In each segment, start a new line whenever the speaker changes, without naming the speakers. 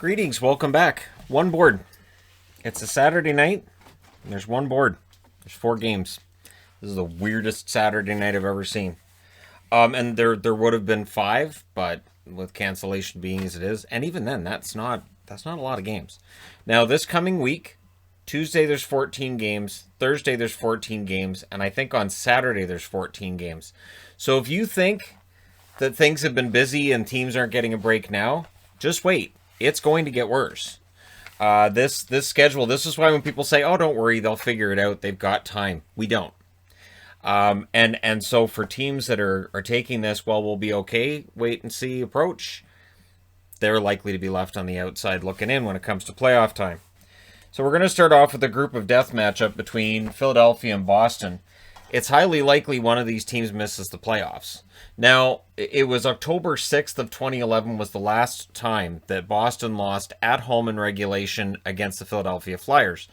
Greetings, welcome back. One board. It's a Saturday night, and there's one board. There's 4 games. This is the weirdest Saturday night I've ever seen. And there would have been 5, but with cancellation being as it is, and even then, that's not a lot of games. Now, this coming week, Tuesday there's 14 games, Thursday there's 14 games, and I think on Saturday there's 14 games. So if you think that things have been busy and teams aren't getting a break now, just wait. It's going to get worse. This schedule, this is why when people say, oh, don't worry, they'll figure it out, they've got time. We don't. And so for teams that are taking this, well, we'll be okay, wait and see approach, they're likely to be left on the outside looking in when it comes to playoff time. So we're going to start off with a group of death matchup between Philadelphia and Boston. It's highly likely one of these teams misses the playoffs. Now, it was October 6th of 2011 was the last time that Boston lost at home in regulation against the Philadelphia Flyers.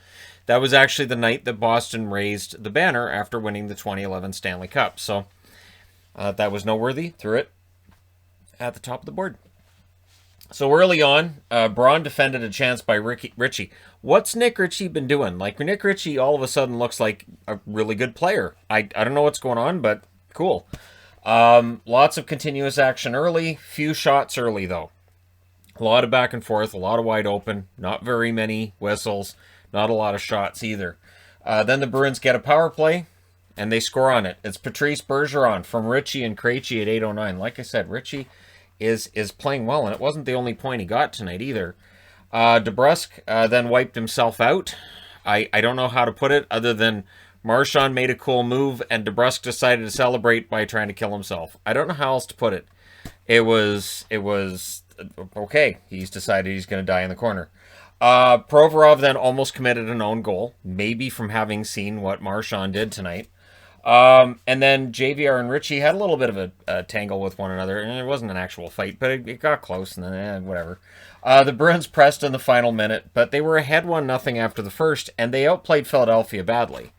That was actually the night that Boston raised the banner after winning the 2011 Stanley Cup. So that was noteworthy. Threw it at the top of the board. So early on, Braun defended a chance by Ritchie. What's Nick Ritchie been doing? Like, Nick Ritchie all of a sudden looks like a really good player. I don't know what's going on, but cool. Lots of continuous action early. Few shots early, though. A lot of back and forth, a lot of wide open. Not very many whistles. Not a lot of shots either. Then the Bruins get a power play, and they score on it. It's Patrice Bergeron from Ritchie and Krejci at 8:09. Like I said, Ritchie is playing well, and it wasn't the only point he got tonight either. DeBrusk then wiped himself out. I don't know how to put it other than Marchand made a cool move, and DeBrusk decided to celebrate by trying to kill himself. I don't know how else to put it. It was okay. He's decided he's going to die in the corner. Provorov then almost committed an own goal, maybe from having seen what Marchand did tonight. And then JVR and Ritchie had a little bit of a tangle with one another, and it wasn't an actual fight, but it got close, and then whatever. The Bruins pressed in the final minute, but they were ahead 1-0 after the first, and they outplayed Philadelphia badly.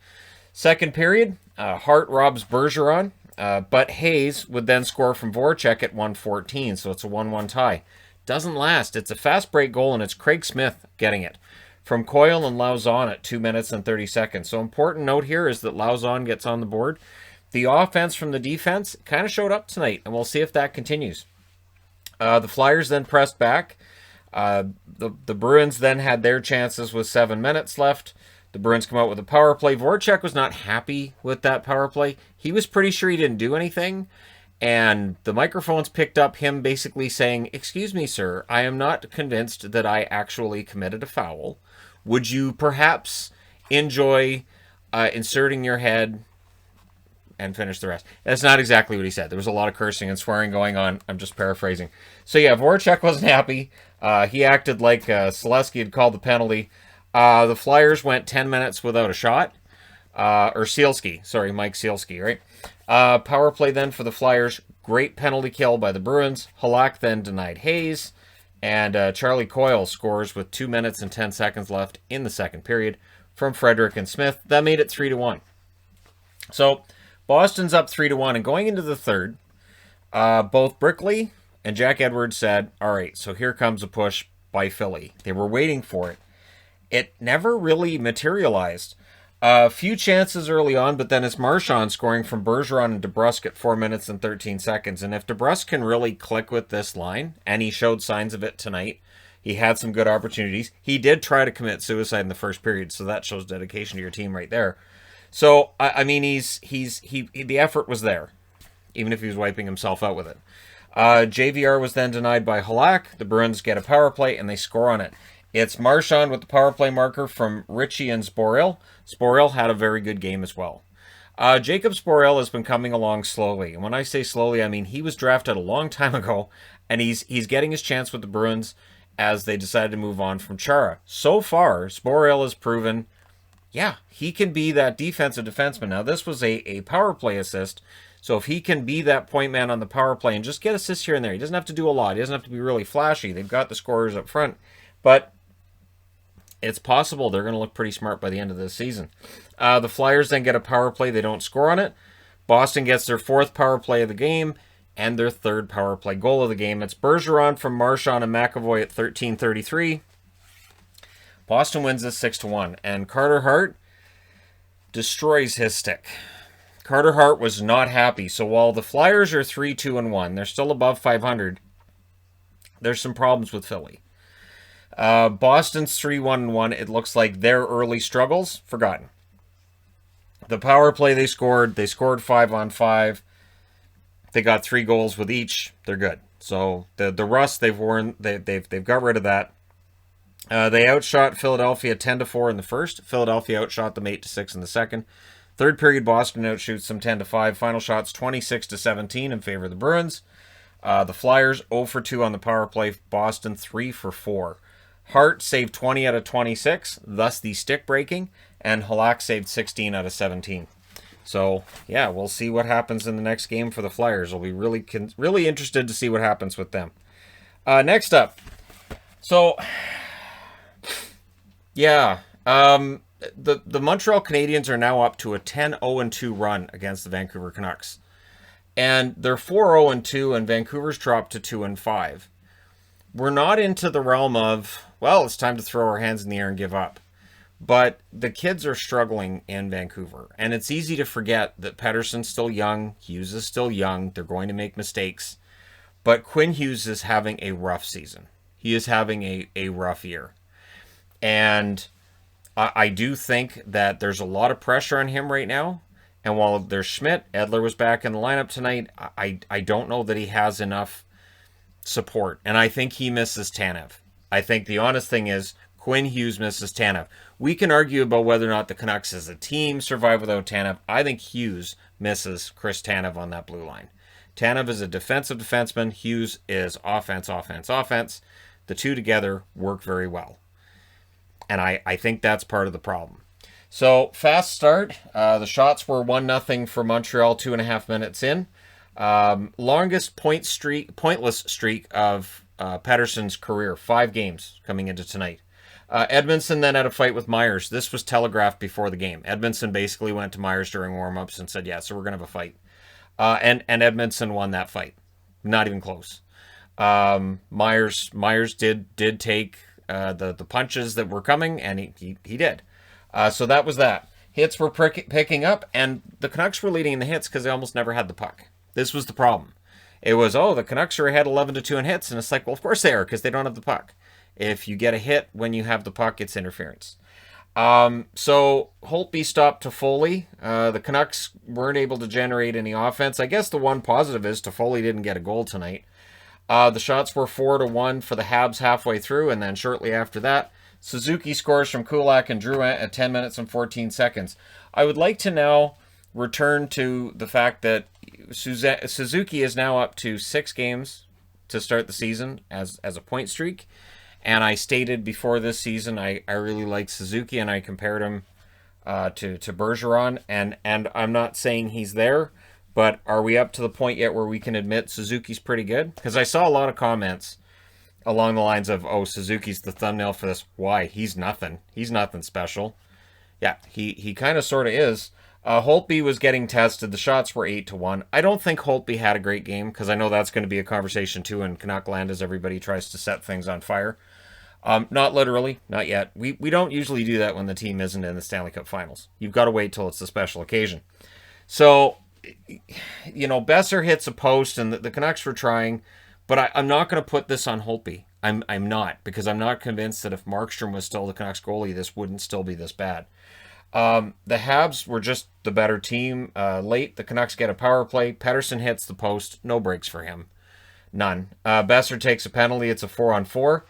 Second period, Hart robs Bergeron, but Hayes would then score from Voracek at 1:14, so it's a 1-1 tie. Doesn't last. It's a fast break goal, and it's Craig Smith getting it from Coyle and Lauzon at 2 minutes and 30 seconds. So important note here is that Lauzon gets on the board. The offense from the defense kind of showed up tonight, and we'll see if that continues. The Flyers then pressed back. The Bruins then had their chances with 7 minutes left. The Bruins come out with a power play. Voracek was not happy with that power play. He was pretty sure he didn't do anything. And the microphones picked up him basically saying, "Excuse me, sir, I am not convinced that I actually committed a foul. Would you perhaps enjoy inserting your head and finish the rest?" That's not exactly what he said. There was a lot of cursing and swearing going on. I'm just paraphrasing. So yeah, Voracek wasn't happy. He acted like Selesky had called the penalty. The Flyers went 10 minutes without a shot. Or Sealski. Sorry, Mike Sealski, right? Power play then for the Flyers. Great penalty kill by the Bruins. Halak then denied Hayes. And Charlie Coyle scores with 2 minutes and 10 seconds left in the second period from Frederick and Smith. That made it 3-1. So Boston's up 3-1. And going into the third, both Brickley and Jack Edwards said, all right, so here comes a push by Philly. They were waiting for it. It never really materialized. A few chances early on, but then it's Marchand scoring from Bergeron and DeBrusk at 4 minutes and 13 seconds. And if DeBrusk can really click with this line, and he showed signs of it tonight, he had some good opportunities. He did try to commit suicide in the first period, so that shows dedication to your team right there. So, I mean, the effort was there, even if he was wiping himself out with it. JVR was then denied by Halak. The Bruins get a power play, and they score on it. It's Marchand with the power play marker from Ritchie and Sporel. Sporel had a very good game as well. Jacob Sporel has been coming along slowly. And when I say slowly, I mean he was drafted a long time ago, and he's getting his chance with the Bruins as they decided to move on from Chara. So far, Sporel has proven, yeah, he can be that defensive defenseman. Now, this was a power play assist, so if he can be that point man on the power play and just get assists here and there, he doesn't have to do a lot. He doesn't have to be really flashy. They've got the scorers up front. But it's possible they're going to look pretty smart by the end of this season. The Flyers then get a power play. They don't score on it. Boston gets their 4th power play of the game. and their third power play goal of the game. It's Bergeron from Marchand and McAvoy at 13:33. Boston wins this 6-1, and Carter Hart destroys his stick. Carter Hart was not happy. So while the Flyers are 3-2-1, they're still above 500. There's some problems with Philly. Boston's 3-1-1. It looks like their early struggles forgotten. The power play they scored 5-on-5. They got 3 goals with each. They're good. So the rust they've worn, they've got rid of that. They outshot Philadelphia 10-4 in the first. Philadelphia outshot them 8-6 in the second. Third period, Boston outshoots them 10-5. Final shots 26-17 in favor of the Bruins. The Flyers 0-2 on the power play. Boston 3-4. Hart saved 20 out of 26, thus the stick breaking, and Halak saved 16 out of 17. So yeah, we'll see what happens in the next game for the Flyers. I'll be really interested to see what happens with them. Next up, so yeah, the Montreal Canadiens are now up to a 10-0-2 run against the Vancouver Canucks. And they're 4-0-2, and Vancouver's dropped to 2-5. We're not into the realm of, well, it's time to throw our hands in the air and give up. But the kids are struggling in Vancouver. And it's easy to forget that Pettersson's still young, Hughes is still young, they're going to make mistakes. But Quinn Hughes is having a rough season. He is having a rough year. And I do think that there's a lot of pressure on him right now. And while there's Schmidt, Edler was back in the lineup tonight, I don't know that he has enough support. And I think he misses Tanev. I think the honest thing is Quinn Hughes misses Tanev. We can argue about whether or not the Canucks as a team survive without Tanev. I think Hughes misses Chris Tanev on that blue line. Tanev is a defensive defenseman. Hughes is offense. The two together work very well. And I think that's part of the problem. So, fast start. The shots were 1-0 for Montreal 2.5 minutes in. Longest pointless streak of Pettersson's career. 5 games coming into tonight. Edmondson then had a fight with Myers. This was telegraphed before the game. Edmondson basically went to Myers during warm-ups and said, yeah, so we're going to have a fight. And Edmondson won that fight. Not even close. Myers did take the punches that were coming, and he did. So that was that. Hits were picking up, and the Canucks were leading in the hits because they almost never had the puck. This was the problem. It was, the Canucks are ahead 11-2 in hits, and it's like, well, of course they are, because they don't have the puck. If you get a hit when you have the puck, it's interference. So Holtby stopped Toffoli. The Canucks weren't able to generate any offense. I guess the one positive is Toffoli didn't get a goal tonight. The shots were 4-1 for the Habs halfway through, and then shortly after that, Suzuki scores from Kulak and Drouin at 10 minutes and 14 seconds. I would like to now return to the fact that Suzuki is now up to 6 games to start the season as a point streak. And I stated before this season I really like Suzuki, and I compared him to Bergeron. And I'm not saying he's there, but are we up to the point yet where we can admit Suzuki's pretty good? Because I saw a lot of comments along the lines of, Suzuki's the thumbnail for this. Why? He's nothing. He's nothing special. Yeah, he kind of sort of is. Holtby was getting tested. The shots were 8-1. I don't think Holtby had a great game, because I know that's going to be a conversation too in Canuckland as everybody tries to set things on fire. Not literally, not yet. We don't usually do that when the team isn't in the Stanley Cup Finals. You've got to wait till it's a special occasion. So, Besser hits a post, and the Canucks were trying, but I'm not going to put this on Holtby. I'm not, because I'm not convinced that if Markstrom was still the Canucks goalie, this wouldn't still be this bad. The Habs were just the better team. Late, the Canucks get a power play. Pettersson hits the post. No breaks for him. None. Besser takes a penalty. It's a 4-on-4.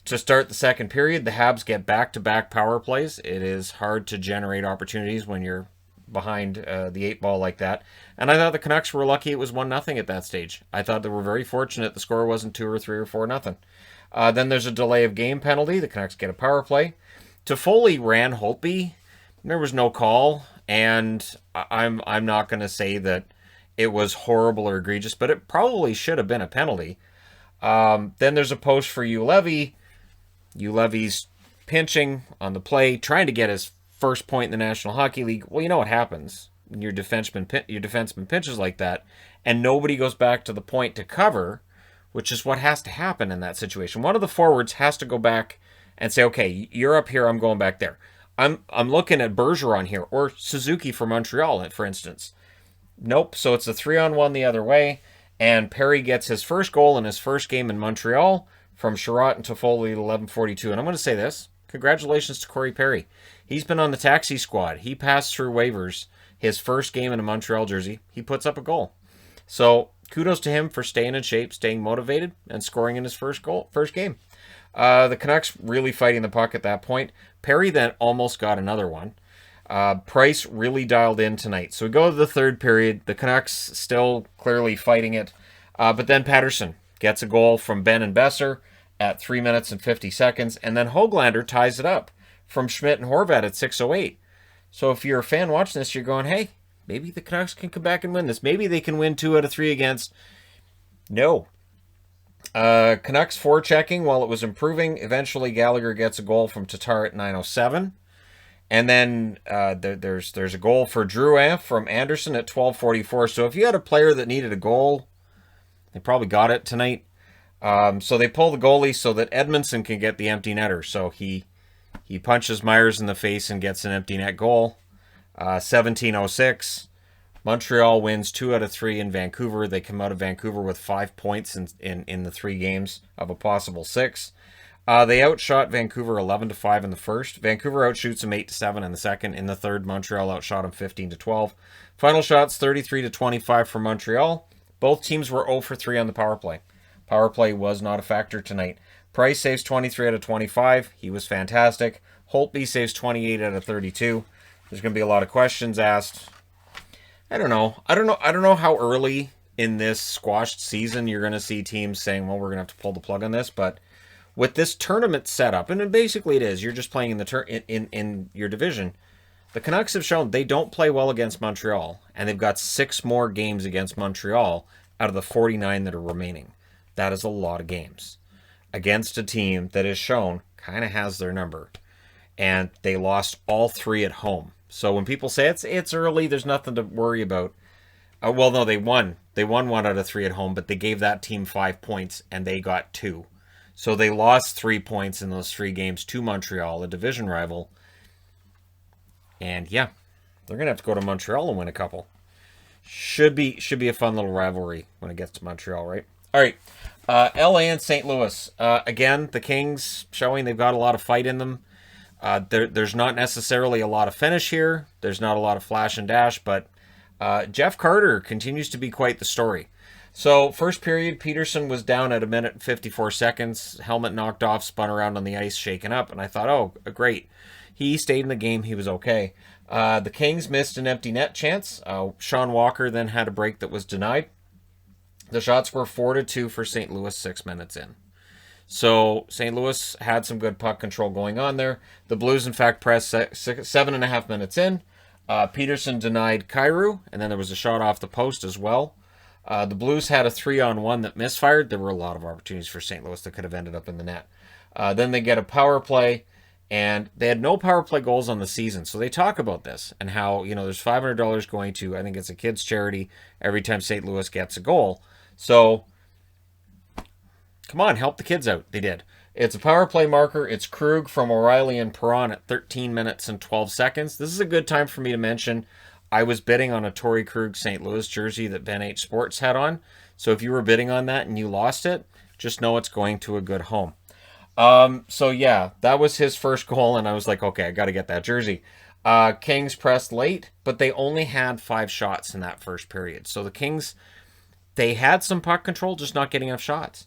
To start the second period, the Habs get back-to-back power plays. It is hard to generate opportunities when you're behind the 8 ball like that. And I thought the Canucks were lucky it was 1-0 at that stage. I thought they were very fortunate the score wasn't 2 or 3 or 4-0. Then there's a delay of game penalty. The Canucks get a power play. Toffoli ran Holtby. There was no call, and I'm not going to say that it was horrible or egregious, but it probably should have been a penalty. Then there's a post for Ulevy. Ulevy's pinching on the play, trying to get his first point in the National Hockey League. Well, you know what happens. your defenseman pinches like that, and nobody goes back to the point to cover, which is what has to happen in that situation. One of the forwards has to go back and say, okay, you're up here, I'm going back there. I'm looking at Bergeron here, or Suzuki for Montreal, for instance. Nope, so it's a 3-on-1 the other way, and Perry gets his first goal in his first game in Montreal from Sherratt and Toffoli at 11:42. And I'm going to say this, congratulations to Corey Perry. He's been on the taxi squad. He passed through waivers his first game in a Montreal jersey. He puts up a goal. So kudos to him for staying in shape, staying motivated, and scoring in his first game. The Canucks really fighting the puck at that point. Perry then almost got another one. Price really dialed in tonight. So we go to the third period. The Canucks still clearly fighting it. But then Patterson gets a goal from Ben and Besser at 3 minutes and 50 seconds. And then Höglander ties it up from Schmidt and Horvat at 6:08. So if you're a fan watching this, you're going, hey, maybe the Canucks can come back and win this. Maybe they can win 2 out of 3 against. No. Canucks forechecking while it was improving. Eventually Gallagher gets a goal from Tatar at 9:07. And then there's a goal for Drouin from Anderson at 12:44. So if you had a player that needed a goal, they probably got it tonight. So they pull the goalie so that Edmondson can get the empty netter. So he punches Myers in the face and gets an empty net goal. 17:06. Montreal wins 2 out of 3 in Vancouver. They come out of Vancouver with 5 points in the 3 games of a possible 6. They outshot Vancouver 11-5 in the first. Vancouver outshoots them 8-7 in the second. In the third, Montreal outshot them 15-12. Final shots 33-25 for Montreal. Both teams were 0 for 3 on the power play. Power play was not a factor tonight. Price saves 23 out of 25. He was fantastic. Holtby saves 28 out of 32. There's going to be a lot of questions asked. I don't know how early in this squashed season you're going to see teams saying, well, we're going to have to pull the plug on this, but with this tournament setup, and basically it is, you're just playing in the in your division. The Canucks have shown they don't play well against Montreal, and they've got 6 more games against Montreal out of the 49 that are remaining. That is a lot of games against a team that is shown kind of has their number, and they lost all 3 at home. So when people say it's early, there's nothing to worry about. Well, no, they won. They won 1 out of 3 at home, but they gave that team 5 points, and they got 2. So they lost 3 points in those 3 games to Montreal, a division rival. And yeah, they're going to have to go to Montreal and win a couple. Should be a fun little rivalry when it gets to Montreal, right? All right, LA and St. Louis. Again, the Kings showing they've got a lot of fight in them. There's not necessarily a lot of finish here. There's not a lot of flash and dash, but Jeff Carter continues to be quite the story. So, first period, Peterson was down at 1 minute and 54 seconds. Helmet knocked off, spun around on the ice, shaken up, and I thought, oh, great. He stayed in the game. He was okay. The Kings missed an empty net chance. Sean Walker then had a break that was denied. The shots were 4-2 for St. Louis 6 minutes in. So St. Louis had some good puck control going on there. The Blues, in fact, pressed 7.5 minutes in. Peterson denied Kyrou, and then there was a shot off the post as well. The Blues had a 3-on-1 that misfired. There were a lot of opportunities for St. Louis that could have ended up in the net. Then they get a power play, and they had no power play goals on the season. So they talk about this and how, there's $500 going to, I think it's a kids' charity every time St. Louis gets a goal. So come on, help the kids out. They did. It's a power play marker. It's Krug from O'Reilly and Perron at 13 minutes and 12 seconds. This is a good time for me to mention I was bidding on a Torrey Krug St. Louis jersey that Ben H Sports had on. So if you were bidding on that and you lost it, just know it's going to a good home. So yeah, that was his first goal, and I was like, okay, I got to get that jersey. Kings pressed late, but they only had 5 shots in that first period. So the Kings, they had some puck control, just not getting enough shots.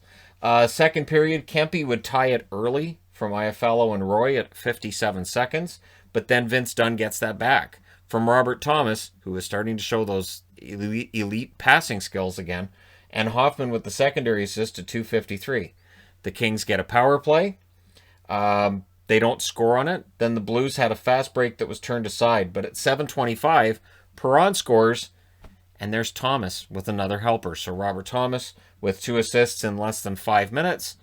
Second period, Kempe would tie it early from Iafallo and Roy at 57 seconds, but then Vince Dunn gets that back from Robert Thomas, who was starting to show those elite passing skills again, and Hoffman with the secondary assist at 2:53. The Kings get a power play. They don't score on it. Then the Blues had a fast break that was turned aside, but at 7:25, Perron scores, and there's Thomas with another helper. So Robert Thomas with 2 assists in less than 5 minutes,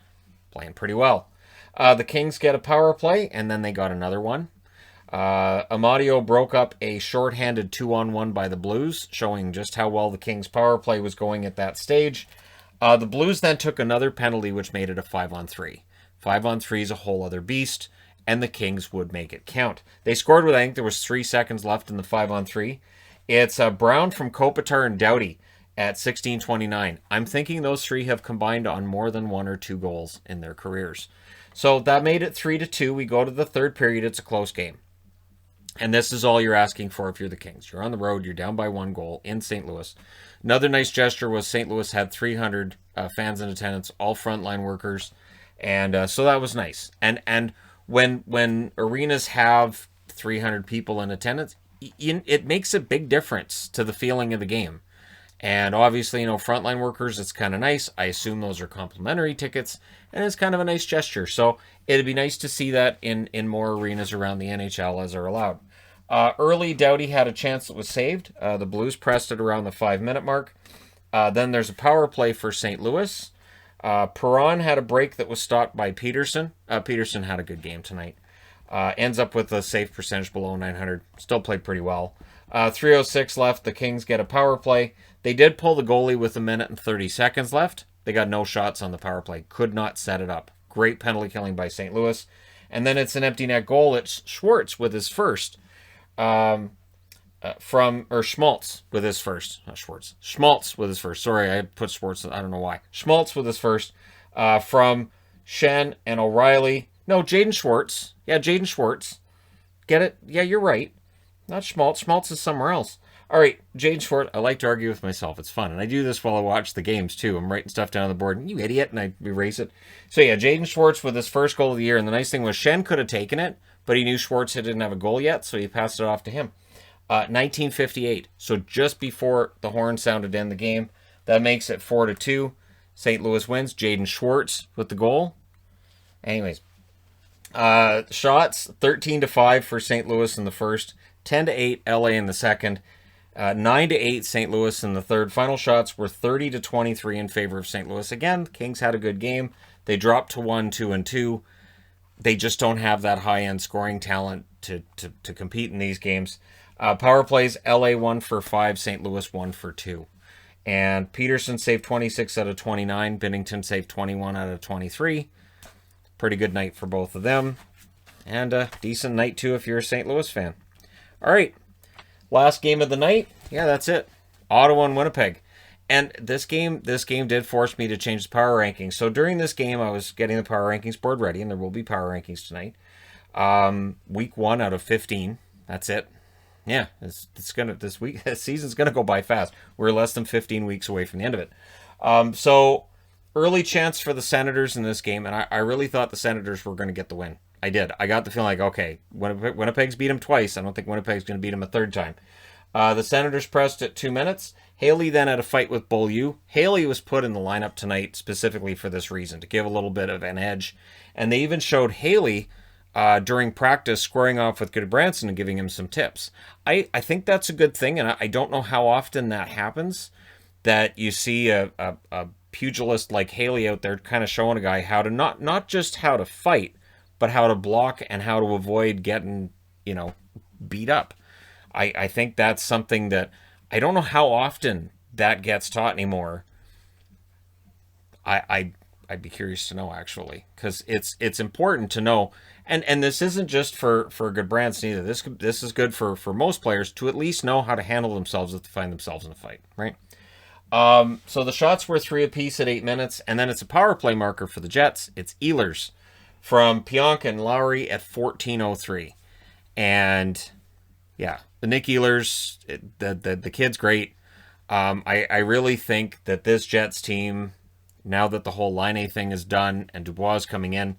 playing pretty well. The Kings get a power play, and then they got another one. Amadio broke up a shorthanded 2-on-1 by the Blues, showing just how well the Kings' power play was going at that stage. The Blues then took another penalty, which made it a 5-on-3. 5-on-3 is a whole other beast, and the Kings would make it count. They scored with, I think there was 3 seconds left in the 5-on-3. It's Brown from Kopitar and Doughty at 16:29. I'm thinking those three have combined on more than 1 or 2 goals in their careers. So that made it 3-2. We go to the third period. It's a close game. And this is all you're asking for if you're the Kings. You're on the road. You're down by 1 goal in St. Louis. Another nice gesture was St. Louis had 300 fans in attendance, all frontline workers. And so that was nice. And when arenas have 300 people in attendance, it makes a big difference to the feeling of the game. And obviously, frontline workers, it's kind of nice. I assume those are complimentary tickets, and it's kind of a nice gesture. So it'd be nice to see that in more arenas around the NHL as are allowed. Early, Doughty had a chance that was saved. The Blues pressed it around the 5-minute mark. Then there's a power play for St. Louis. Perron had a break that was stopped by Peterson. Peterson had a good game tonight. Ends up with a save percentage below 900. Still played pretty well. 3:06 left. The Kings get a power play. They did pull the goalie with 1 minute and 30 seconds left. They got no shots on the power play. Could not set it up. Great penalty killing by St. Louis. And then it's an empty net goal. It's Schwartz with his first. Schmaltz with his first. Not Schwartz. Schmaltz with his first. Sorry, I put Schwartz. I don't know why. Schmaltz with his first. From Shen and O'Reilly. No, Jaden Schwartz. Yeah, Jaden Schwartz. Get it? Yeah, you're right. Not Schmaltz. Schmaltz is somewhere else. All right, Jaden Schwartz. I like to argue with myself. It's fun. And I do this while I watch the games, too. I'm writing stuff down on the board. You idiot. And I erase it. So, yeah, Jaden Schwartz with his first goal of the year. And the nice thing was Shen could have taken it, but he knew Schwartz didn't have a goal yet, so he passed it off to him. 1958. So just before the horn sounded to end the game. That makes it 4-2. St. Louis wins. Jaden Schwartz with the goal. Anyways. Shots, 13-5 for St. Louis in the first. 10-8 LA in the second. 9-8 St. Louis in the third. Final shots were 30-23 in favor of St. Louis. Again, the Kings had a good game. They dropped to 1-2-2. They just don't have that high-end scoring talent to compete in these games. Power plays, LA 1 for 5, St. Louis 1 for 2. And Peterson saved 26 out of 29. Binnington saved 21 out of 23. Pretty good night for both of them. And a decent night, too, if you're a St. Louis fan. All right. Last game of the night. Yeah, that's it. Ottawa and Winnipeg. And this game did force me to change the power rankings. So during this game, I was getting the power rankings board ready, and there will be power rankings tonight. Week 1 out of 15. That's it. Yeah, this season's gonna go by fast. We're less than 15 weeks away from the end of it. So early chance for the Senators in this game, and I really thought the Senators were going to get the win. I did. I got the feeling like, okay, Winnipeg's beat them twice. I don't think Winnipeg's going to beat them a third time. The Senators pressed at 2 minutes. Haley then had a fight with Beaulieu. Haley was put in the lineup tonight specifically for this reason, to give a little bit of an edge. And they even showed Haley during practice squaring off with Goodbranson and giving him some tips. I think that's a good thing, and I don't know how often that happens, that you see a pugilist like Haley out there kind of showing a guy how to not just how to fight, but how to block and how to avoid getting, beat up. I think that's something that I don't know how often that gets taught anymore. I'd be curious to know, actually, because it's important to know. And this isn't just for Goodbranson either. This is good for most players to at least know how to handle themselves if they find themselves in a fight, right? So the shots were 3 apiece at 8 minutes, and then it's a power play marker for the Jets. It's Ehlers from Pionk and Lowry at 14:03. And yeah, the Nick Ehlers, the kid's great. I really think that this Jets team, now that the whole Line A thing is done and Dubois is coming in,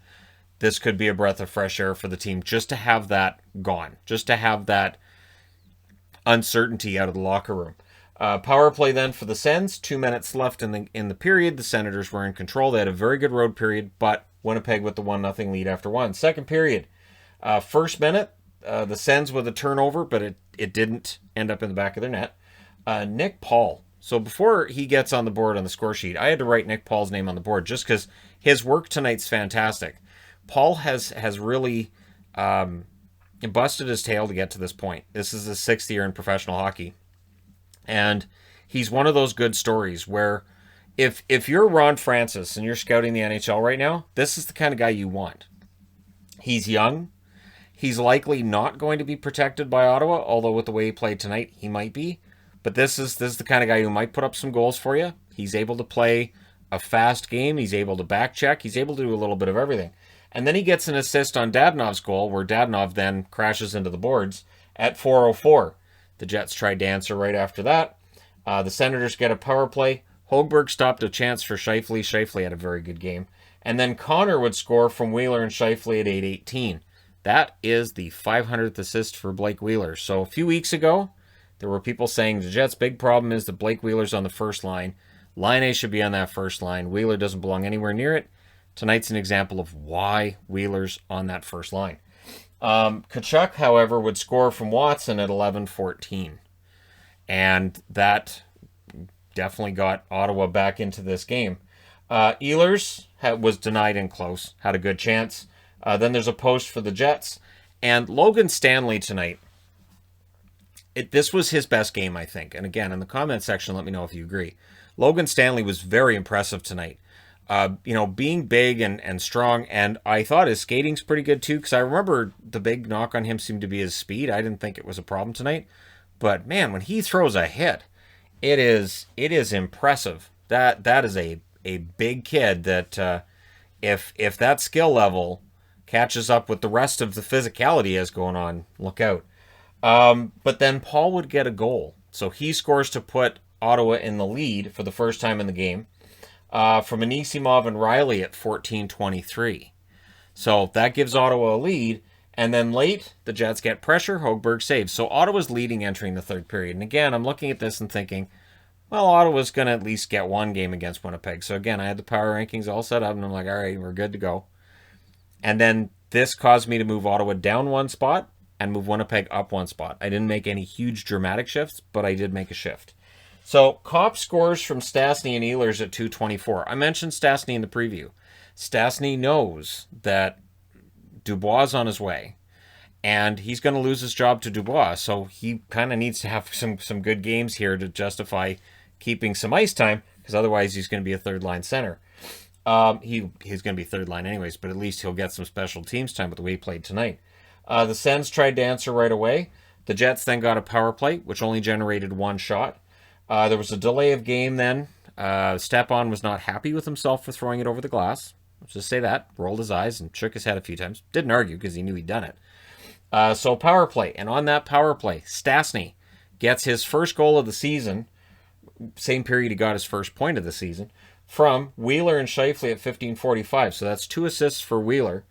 this could be a breath of fresh air for the team, just to have that gone, just to have that uncertainty out of the locker room. Power play then for the Sens. 2 minutes left in the period. The Senators were in control. They had a very good road period, but Winnipeg with the 1-0 lead after 1. Second period. First minute, the Sens with a turnover, but it didn't end up in the back of their net. Nick Paul. So before he gets on the board on the score sheet, I had to write Nick Paul's name on the board just because his work tonight's fantastic. Paul has really He busted his tail to get to this point. This is his 6th year in professional hockey. And he's one of those good stories where if you're Ron Francis and you're scouting the NHL right now, this is the kind of guy you want. He's young. He's likely not going to be protected by Ottawa, although with the way he played tonight, he might be. But this is the kind of guy who might put up some goals for you. He's able to play a fast game. He's able to back check. He's able to do a little bit of everything. And then he gets an assist on Dadonov's goal, where Dadonov then crashes into the boards at 4:04. The Jets tried to answer right after that. The Senators get a power play. Hogberg stopped a chance for Scheifele. Scheifele had a very good game. And then Connor would score from Wheeler and Scheifele at 8:18. That is the 500th assist for Blake Wheeler. So a few weeks ago, there were people saying the Jets' big problem is that Blake Wheeler's on the first line. Line A should be on that first line. Wheeler doesn't belong anywhere near it. Tonight's an example of why Wheeler's on that first line. Tkachuk, however, would score from Watson at 11:14. And that definitely got Ottawa back into this game. Ehlers was denied in close, had a good chance. Then there's a post for the Jets. And Logan Stanley tonight, this was his best game, I think. And again, in the comment section, let me know if you agree. Logan Stanley was very impressive tonight. Being big and strong, and I thought his skating's pretty good too, because I remember the big knock on him seemed to be his speed. I didn't think it was a problem tonight. But man, when he throws a hit, it is impressive. That is a big kid that if that skill level catches up with the rest of the physicality he has going on, look out. But then Paul would get a goal. So he scores to put Ottawa in the lead for the first time in the game from Anisimov and Riley at 14:23. So that gives Ottawa a lead. And then late, the Jets get pressure. Hogberg saves. So Ottawa's leading entering the third period. And again, I'm looking at this and thinking, well, Ottawa's going to at least get one game against Winnipeg. So again, I had the power rankings all set up, and I'm like, all right, we're good to go. And then this caused me to move Ottawa down one spot and move Winnipeg up one spot. I didn't make any huge dramatic shifts, but I did make a shift. So Kopp scores from Stastny and Ehlers at 2:24. I mentioned Stastny in the preview. Stastny knows that Dubois is on his way, and he's going to lose his job to Dubois, so he kind of needs to have some good games here to justify keeping some ice time, because otherwise he's going to be a third-line center. He's going to be third line anyways, but at least he'll get some special teams time with the way he played tonight. The Sens tried to answer right away. The Jets then got a power play, which only generated one shot. There was a delay of game then. Stepan was not happy with himself for throwing it over the glass. Let's just say that. Rolled his eyes and shook his head a few times. Didn't argue because he knew he'd done it. So power play. And on that power play, Stastny gets his first goal of the season. Same period he got his first point of the season. From Wheeler and Scheifele at 15:45. So that's 2 assists for Wheeler.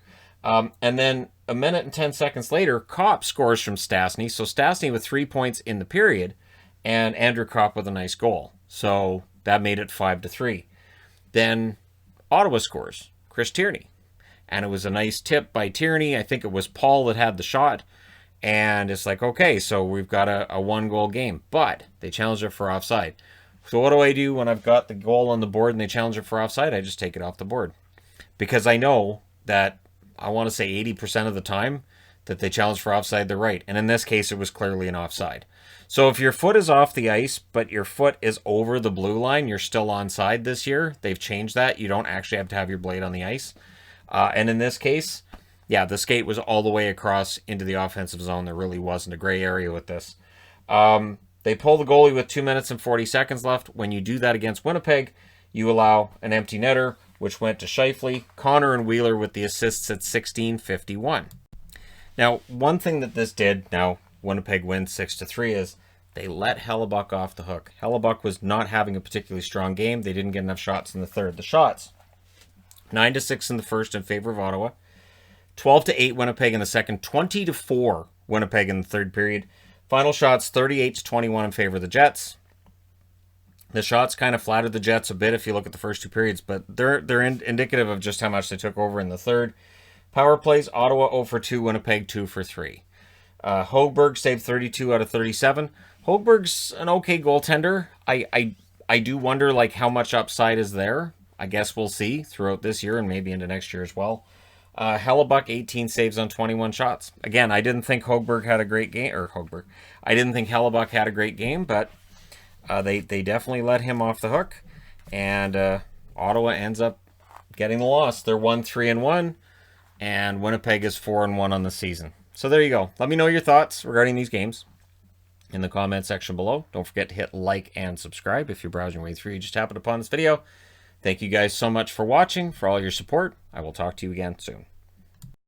And then a minute and 10 seconds later, Kopp scores from Stastny. So Stastny with 3 points in the period, and Andrew Kopp with a nice goal. So that made it 5-3. Then Ottawa scores. Chris Tierney. And it was a nice tip by Tierney. I think it was Paul that had the shot. And it's like, okay, so we've got a one-goal game. But they challenged it for offside. So what do I do when I've got the goal on the board and they challenge it for offside? I just take it off the board. Because I know that, I want to say 80% of the time, that they challenge for offside, they're right. And in this case, it was clearly an offside. So if your foot is off the ice, but your foot is over the blue line, you're still onside this year. They've changed that. You don't actually have to have your blade on the ice. And in this case, yeah, the skate was all the way across into the offensive zone. There really wasn't a gray area with this. They pull the goalie with 2 minutes and 40 seconds left. When you do that against Winnipeg, you allow an empty netter, which went to Scheifele. Connor and Wheeler with the assists at 16:51. Now, one thing that this did, now Winnipeg wins 6-3, is they let Hellebuck off the hook. Hellebuck was not having a particularly strong game. They didn't get enough shots in the third. The shots, 9-6 in the first in favor of Ottawa, 12-8 Winnipeg in the second, 20-4 Winnipeg in the third period. Final shots, 38-21 in favor of the Jets. The shots kind of flattered the Jets a bit if you look at the first two periods, but they're indicative of just how much they took over in the third. Power plays, Ottawa 0 for 2, Winnipeg 2 for 3. Hogberg saved 32 out of 37. Hogberg's an okay goaltender. I do wonder like how much upside is there. I guess we'll see throughout this year and maybe into next year as well. Hellebuck 18 saves on 21 shots. Again, I didn't think Hogberg had a great game, or Hogberg. I didn't think Hellebuck had a great game, but they definitely let him off the hook, and Ottawa ends up getting the loss. They're 1-3-1, and Winnipeg is 4-1 on the season. So there you go. Let me know your thoughts regarding these games in the comment section below. Don't forget to hit like and subscribe if you're browsing your way through. You just happened upon this video. Thank you guys so much for watching, for all your support. I will talk to you again soon.